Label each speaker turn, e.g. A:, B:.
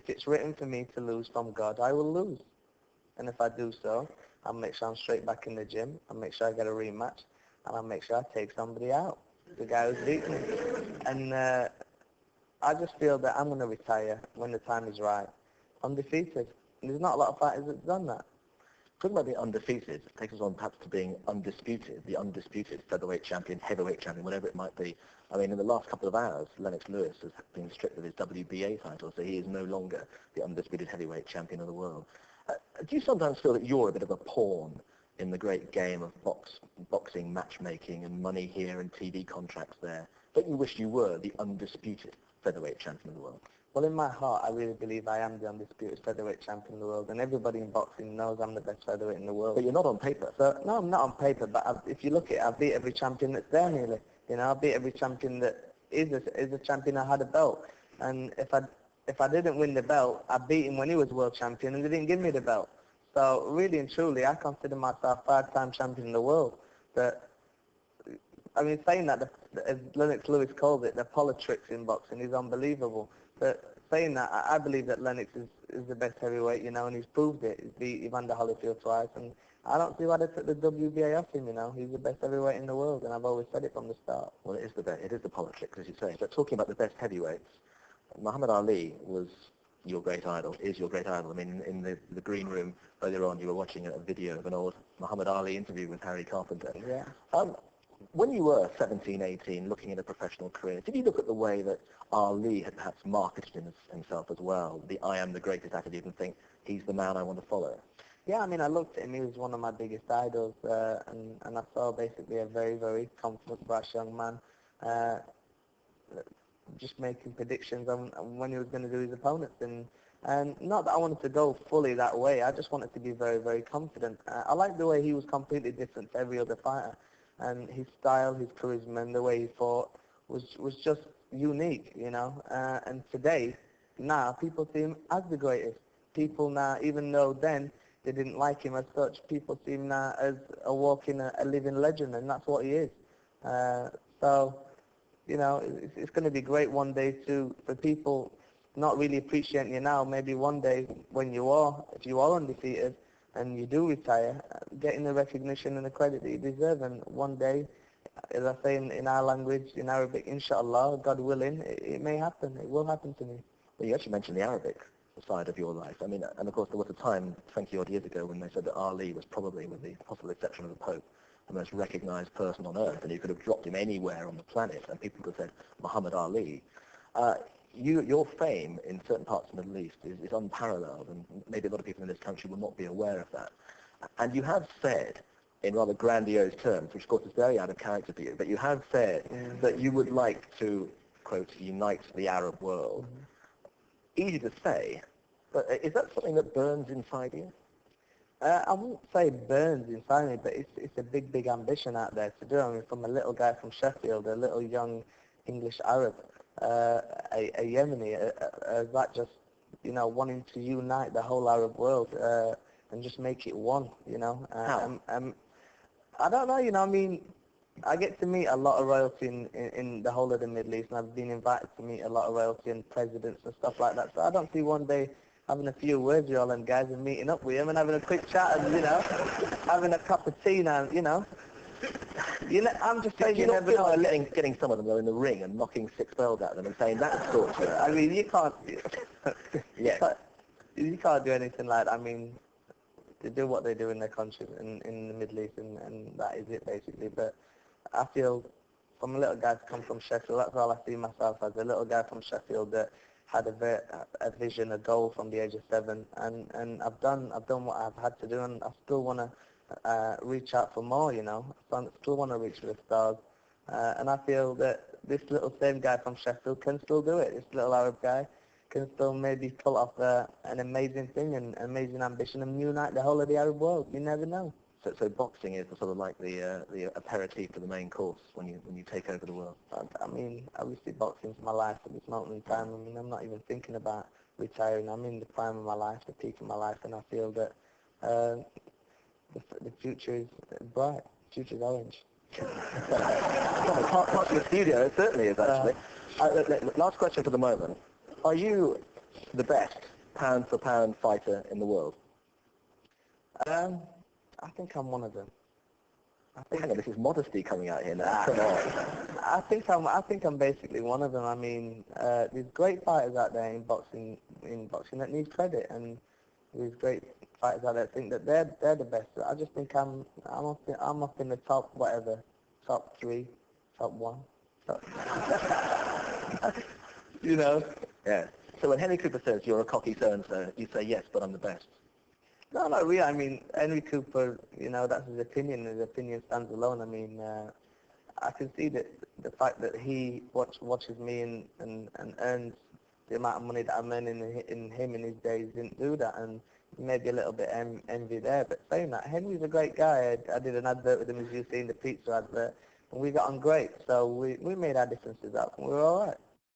A: if it's written for me to lose from God, I will lose. And if I do so, I'll make sure I'm straight back in the gym. I'll make sure I get a rematch. And I'll make sure I take somebody out, the guy who's beaten me. And I just feel that I'm going to retire when the time is right, undefeated. And there's not a lot of fighters that's done that.
B: Talking about the undefeated, takes us on perhaps to being undisputed, the undisputed featherweight champion, heavyweight champion, whatever it might be. I mean, in the last couple of hours, Lennox Lewis has been stripped of his WBA title, so he is no longer the undisputed heavyweight champion of the world. Do you sometimes feel that you're a bit of a pawn in the great game of boxing, matchmaking, and money here and TV contracts there? Don't you wish you were the undisputed featherweight champion of the world?
A: Well, in my heart, I really believe I am the undisputed featherweight champion of the world, and everybody in boxing knows I'm the best featherweight in the world.
B: But you're not on paper.
A: So, no, I'm not on paper, but if you look at it, I've beat every champion that's there nearly. You know, I beat every champion that is a champion that had a belt. And if I didn't win the belt, I beat him when he was world champion, and they didn't give me the belt. So really and truly, I consider myself 5-time champion in the world. But I mean, saying that, as Lennox Lewis calls it, the politics in boxing is unbelievable. But saying that, I believe that Lennox is the best heavyweight, you know, and he's proved it. He's beat Evander Holyfield twice, and I don't see why they took the WBA off him, you know. He's the best heavyweight in the world, and I've always said it from the start.
B: Well, it is the politics, as you say. But talking about the best heavyweights, Muhammad Ali was your great idol, is your great idol. I mean, in the green room earlier on, you were watching a video of an old Muhammad Ali interview with Harry Carpenter.
A: Yeah.
B: When you were 17, 18, looking at a professional career, did you look at the way that Ali had perhaps marketed himself as well, the I am the greatest attitude, and think, he's the man I want to follow?
A: Yeah, I mean, I looked at him. He was one of my biggest idols, and I saw basically a very, very confident, brash young man just making predictions on when he was going to do his opponents. And not that I wanted to go fully that way. I just wanted to be very, very confident. I liked the way he was completely different to every other fighter. And his style, his charisma, and the way he fought was just unique, you know. And today, now, people see him as the greatest. People now, even though then they didn't like him as such, people see him now as a walking, a living legend, and that's what he is. So, you know, it's going to be great one day for people not really appreciating you now. Maybe one day when if you are undefeated, and you do retire, getting the recognition and the credit that you deserve. And one day, as I say in our language, in Arabic, inshallah, God willing, it may happen. It will happen to me.
B: Well, you actually mentioned the Arabic side of your life. I mean, and of course there was a time 20-odd years ago when they said that Ali was probably, with the possible exception of the Pope, the most recognized person on earth, and you could have dropped him anywhere on the planet, and people could have said, Muhammad Ali. Your fame in certain parts of the Middle East is unparalleled, and maybe a lot of people in this country will not be aware of that. And you have said, in rather grandiose terms, which of course is very out of character for you, but you have said that you would like to, quote, unite the Arab world. Easy to say, but is that something that burns inside you?
A: I won't say burns inside me, but it's a big, big ambition out there to do. I mean, from a little guy from Sheffield, a little young English Arab, a Yemeni, that just, you know, wanting to unite the whole Arab world and just make it one, you know.
B: How?
A: I don't know, you know, I mean, I get to meet a lot of royalty in the whole of the Middle East, and I've been invited to meet a lot of royalty and presidents and stuff like that. So I don't see one day having a few words with all them guys and meeting up with them and having a quick chat and, you know, having a cup of tea now, you know. I'm just saying,
B: you never know. Getting some of them though in the ring and knocking 6 bells at them and saying that's torture.
A: I mean, you can't.
B: Yeah.
A: You can't do anything like that. I mean, they do what they do in their country in the Middle East, and that is it basically. But I feel, from a little guy to come from Sheffield, that's all I see myself as, a little guy from Sheffield that had a vision, a goal from the age of 7, and I've done what I've had to do, and I still want to reach out for more, you know. I still want to reach for the stars, and I feel that this little same guy from Sheffield can still do it. This little Arab guy can still maybe pull off an amazing thing, and amazing ambition, and unite the whole of the Arab world. You never know.
B: So boxing is sort of like the aperitif for the main course when you take over the world.
A: I mean, obviously boxing's my life at this moment in time. I mean, I'm not even thinking about retiring. I'm in the prime of my life, the peak of my life, and I feel that the future is bright. The future is orange.
B: Part of the studio, it certainly is actually. Last question for the moment. Are you the best pound for pound fighter in the world?
A: Um, I think I'm one of them.
B: Hang on, this is modesty coming out here now. Come on.
A: I think I'm basically one of them. I mean, there's great fighters out there in boxing that need credit, and there's great fighters out there that think that they're the best. I just think I'm up in the top whatever, top 3, top 1. You know?
B: Yeah. So when Henry Cooper says you're a cocky so-and-so, you say yes, but I'm the best.
A: No, not really. I mean, Henry Cooper, you know, that's his opinion. His opinion stands alone. I mean, I can see that the fact that he watches me and earns the amount of money that I'm earning in him in his days didn't do that, and maybe a little bit envy there. But saying that, Henry's a great guy. I did an advert with him, as you seen, the pizza advert, and we got on great. So we made our differences up, and we were all right.